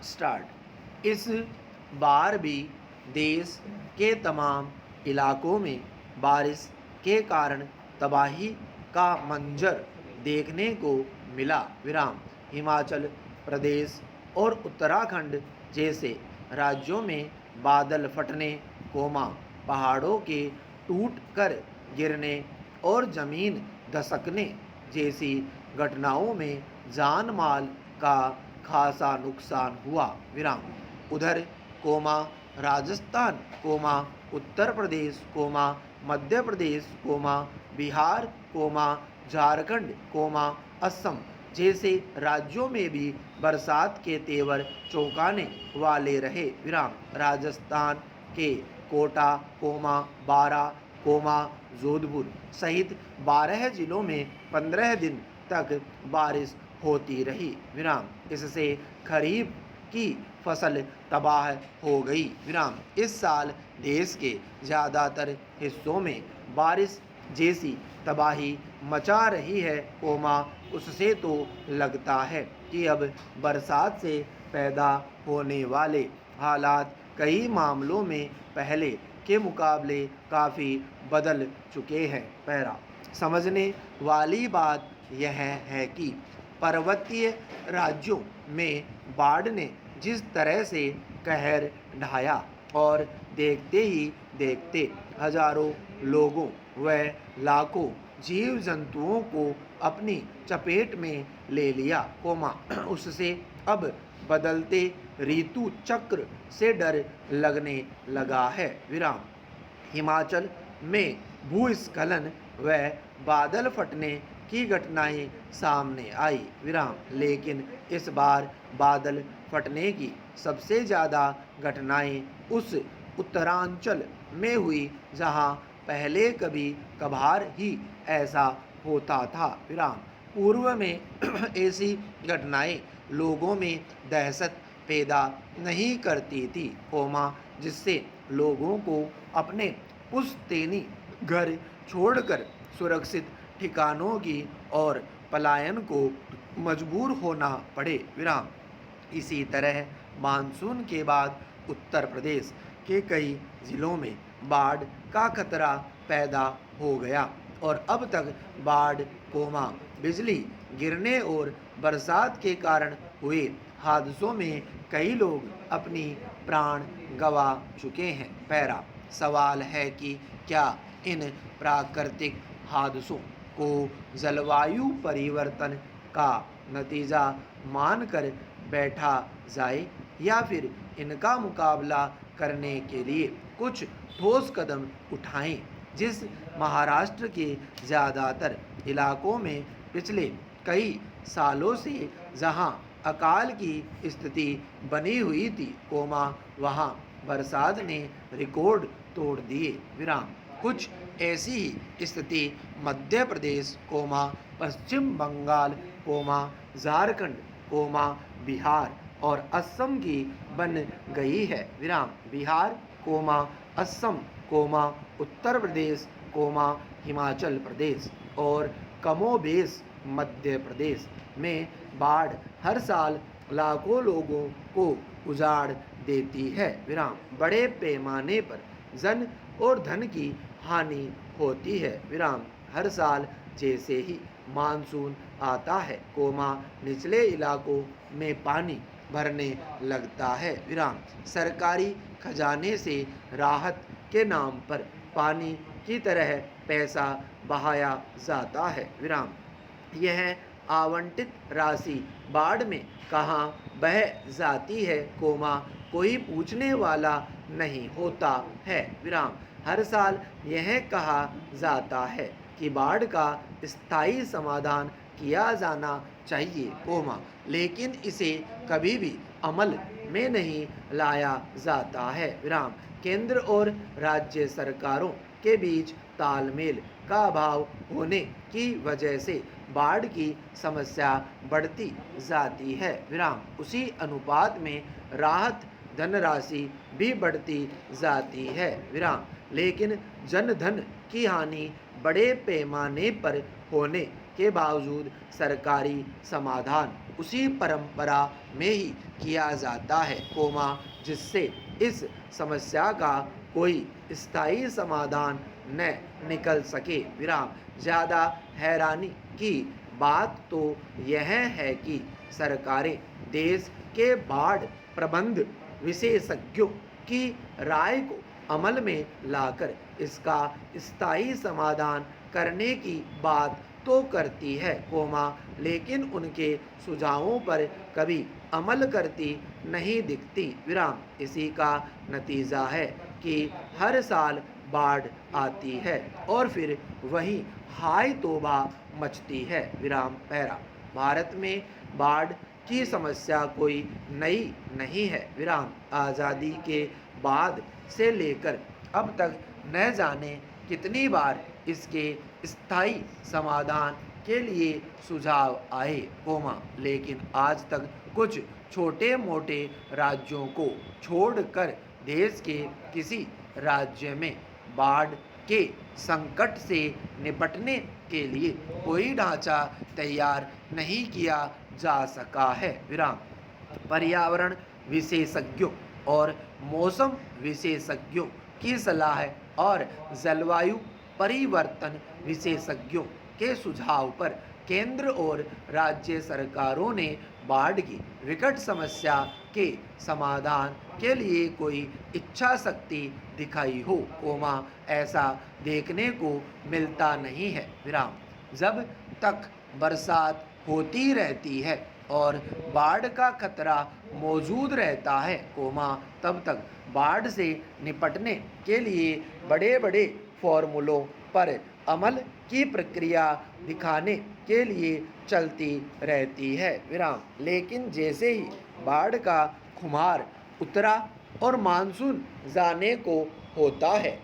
Start. इस बार भी देश के तमाम इलाकों में बारिश के कारण तबाही का मंजर देखने को मिला। विराम। हिमाचल प्रदेश और उत्तराखंड जैसे राज्यों में बादल फटने, पहाड़ों के टूट कर गिरने और ज़मीन धसकने जैसी घटनाओं में जान माल का खासा नुकसान हुआ। विराम। उधर राजस्थान, उत्तर प्रदेश, मध्य प्रदेश, बिहार, झारखंड, असम जैसे राज्यों में भी बरसात के तेवर चौंकाने वाले रहे। विराम। राजस्थान के कोटा, बारा, जोधपुर सहित 12 जिलों में 15 दिन तक बारिश होती रही। विराम। इससे खरीफ की फसल तबाह हो गई। विराम। इस साल देश के ज़्यादातर हिस्सों में बारिश जैसी तबाही मचा रही है, उससे तो लगता है कि अब बरसात से पैदा होने वाले हालात कई मामलों में पहले के मुकाबले काफ़ी बदल चुके हैं। पैरा। समझने वाली बात यह है कि पर्वतीय राज्यों में बाढ़ ने जिस तरह से कहर ढाया और देखते ही देखते हजारों लोगों व लाखों जीव जंतुओं को अपनी चपेट में ले लिया, उससे अब बदलते ऋतु चक्र से डर लगने लगा है। विराम। हिमाचल में भूस्खलन व बादल फटने की घटनाएं सामने आई। विराम। लेकिन इस बार बादल फटने की सबसे ज़्यादा घटनाएं उस उत्तरांचल में हुई जहां पहले कभी कभार ही ऐसा होता था। विराम। पूर्व में ऐसी घटनाएं लोगों में दहशत पैदा नहीं करती थी, जिससे लोगों को अपने पुश्तैनी घर छोड़कर सुरक्षित ठिकानों की ओर पलायन को मजबूर होना पड़े। विराम। इसी तरह मानसून के बाद उत्तर प्रदेश के कई जिलों में बाढ़ का खतरा पैदा हो गया और अब तक बाढ़, बिजली गिरने और बरसात के कारण हुए हादसों में कई लोग अपनी प्राण गंवा चुके हैं। पैरा। सवाल है कि क्या इन प्राकृतिक हादसों को जलवायु परिवर्तन का नतीजा मानकर बैठा जाए या फिर इनका मुकाबला करने के लिए कुछ ठोस कदम उठाएं। जिस महाराष्ट्र के ज़्यादातर इलाकों में पिछले कई सालों से जहां अकाल की स्थिति बनी हुई थी, वहां बरसात ने रिकॉर्ड तोड़ दिए। विराम। कुछ ऐसी ही स्थिति मध्य प्रदेश, पश्चिम बंगाल, झारखंड, बिहार और असम की बन गई है। विराम। बिहार, असम, उत्तर प्रदेश, हिमाचल प्रदेश और कमोबेश मध्य प्रदेश में बाढ़ हर साल लाखों लोगों को उजाड़ देती है। विराम। बड़े पैमाने पर जन और धन की हानि होती है। विराम। हर साल जैसे ही मानसून आता है, निचले इलाकों में पानी भरने लगता है। विराम। सरकारी खजाने से राहत के नाम पर पानी की तरह पैसा बहाया जाता है। विराम। यह आवंटित राशि बाढ़ में कहाँ बह जाती है, कोई पूछने वाला नहीं होता है। विराम। हर साल यह कहा जाता है कि बाढ़ का स्थायी समाधान किया जाना चाहिए, लेकिन इसे कभी भी अमल में नहीं लाया जाता है। विराम। केंद्र और राज्य सरकारों के बीच तालमेल का अभाव होने की वजह से बाढ़ की समस्या बढ़ती जाती है। विराम। उसी अनुपात में राहत धनराशि भी बढ़ती जाती है। विराम। लेकिन जन धन की हानि बड़े पैमाने पर होने के बावजूद सरकारी समाधान उसी परंपरा में ही किया जाता है, जिससे इस समस्या का कोई स्थायी समाधान न निकल सके। विराम। ज़्यादा हैरानी की बात तो यह है कि सरकारें देश के बाढ़ प्रबंध विशेषज्ञों की राय को अमल में लाकर इसका स्थायी समाधान करने की बात तो करती है, लेकिन उनके सुझावों पर कभी अमल करती नहीं दिखती। विराम। इसी का नतीजा है कि हर साल बाढ़ आती है और फिर वही हाय तौबा मचती है। विराम। पैरा। भारत में बाढ़ की समस्या कोई नई नहीं है। विराम। आज़ादी के बाद से लेकर अब तक न जाने कितनी बार इसके स्थायी समाधान के लिए सुझाव आए, लेकिन आज तक कुछ छोटे मोटे राज्यों को छोड़कर देश के किसी राज्य में बाढ़ के संकट से निपटने के लिए कोई ढांचा तैयार नहीं किया जा सका है। विराम। पर्यावरण विशेषज्ञों और मौसम विशेषज्ञों की सलाह और जलवायु परिवर्तन विशेषज्ञों के सुझाव पर केंद्र और राज्य सरकारों ने बाढ़ की विकट समस्या के समाधान के लिए कोई इच्छा शक्ति दिखाई हो, ऐसा देखने को मिलता नहीं है। विराम। जब तक बरसात होती रहती है और बाढ़ का खतरा मौजूद रहता है, तब तक बाढ़ से निपटने के लिए बड़े बड़े फॉर्मूलों पर अमल की प्रक्रिया दिखाने के लिए चलती रहती है। विराम। लेकिन जैसे ही बाढ़ का खुमार उतरा और मानसून जाने को होता है,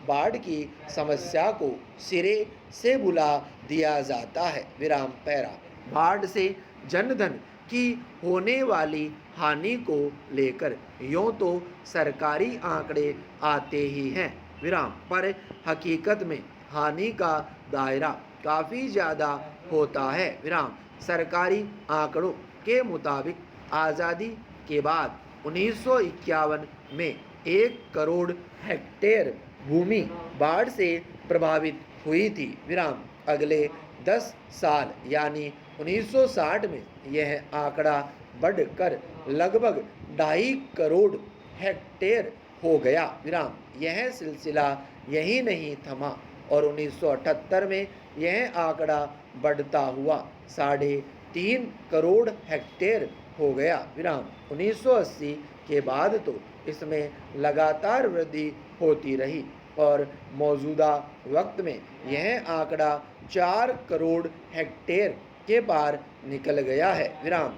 बाढ़ की समस्या को सिरे से बुला दिया जाता है। विराम। पैरा। बाढ़ से जनधन की होने वाली हानि को लेकर यूँ तो सरकारी आंकड़े आते ही हैं, विराम, पर हकीकत में हानि का दायरा काफ़ी ज़्यादा होता है। विराम। सरकारी आंकड़ों के मुताबिक आज़ादी के बाद 1951 में 1 करोड़ हेक्टेयर भूमि बाढ़ से प्रभावित हुई थी। विराम। अगले 10 साल यानी 1960 में यह आंकड़ा बढ़कर लगभग 2.5 करोड़ हेक्टेयर हो गया। विराम। यह सिलसिला यही नहीं थमा और 1978 में यह आंकड़ा बढ़ता हुआ 3.5 करोड़ हेक्टेयर हो गया। विराम। 1980 के बाद तो इसमें लगातार वृद्धि होती रही और मौजूदा वक्त में यह आंकड़ा 4 करोड़ हेक्टेयर के पार निकल गया है। विराम।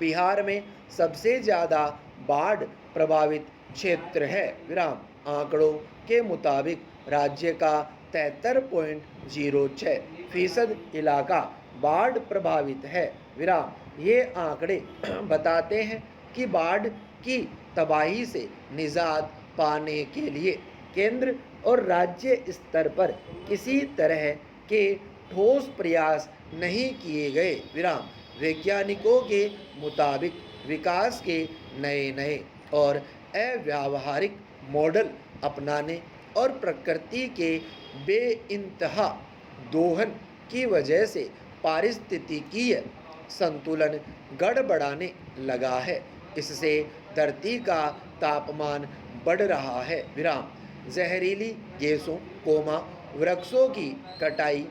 बिहार में सबसे ज़्यादा बाढ़ प्रभावित क्षेत्र है। विराम। आंकड़ों के मुताबिक राज्य का 73.06% इलाका बाढ़ प्रभावित है। विराम। ये आंकड़े बताते हैं कि बाढ़ की तबाही से निजात पाने के लिए केंद्र और राज्य स्तर पर किसी तरह के ठोस प्रयास नहीं किए गए। विराम। वैज्ञानिकों के मुताबिक विकास के नए नए और अव्यावहारिक मॉडल अपनाने और प्रकृति के बेइंतहा दोहन की वजह से पारिस्थितिकीय संतुलन गड़बड़ाने लगा है। इससे धरती का तापमान बढ़ रहा है। विराम। जहरीली गैसों, वृक्षों की कटाई,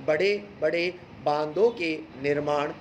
बड़े बड़े बांधों के निर्माण,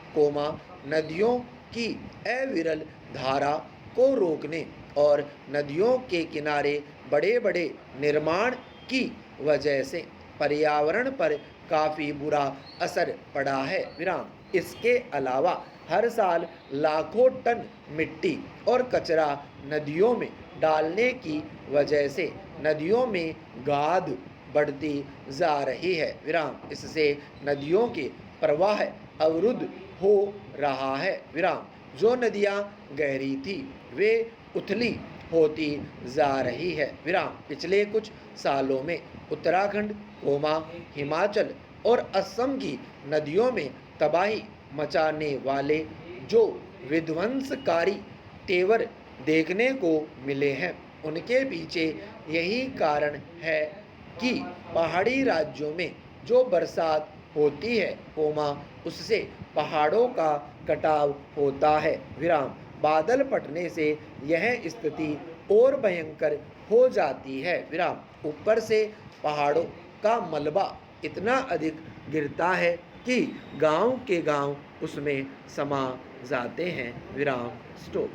नदियों की अविरल धारा को रोकने और नदियों के किनारे बड़े बड़े निर्माण की वजह से पर्यावरण पर काफ़ी बुरा असर पड़ा है। विराम। इसके अलावा हर साल लाखों टन मिट्टी और कचरा नदियों में डालने की वजह से नदियों में गाद बढ़ती जा रही है। विराम। इससे नदियों के प्रवाह अवरुद्ध हो रहा है। विराम। जो नदियाँ गहरी थी वे उथली होती जा रही है। विराम। पिछले कुछ सालों में उत्तराखंड, हिमाचल और असम की नदियों में तबाही मचाने वाले जो विध्वंसकारी तेवर देखने को मिले हैं। उनके पीछे यही कारण है कि पहाड़ी राज्यों में जो बरसात होती है उससे पहाड़ों का कटाव होता है। विराम बादल फटने से यह स्थिति और भयंकर हो जाती है। विराम ऊपर से पहाड़ों का मलबा इतना अधिक गिरता है कि गांव के गांव उसमें समा जाते हैं। विराम स्टॉप।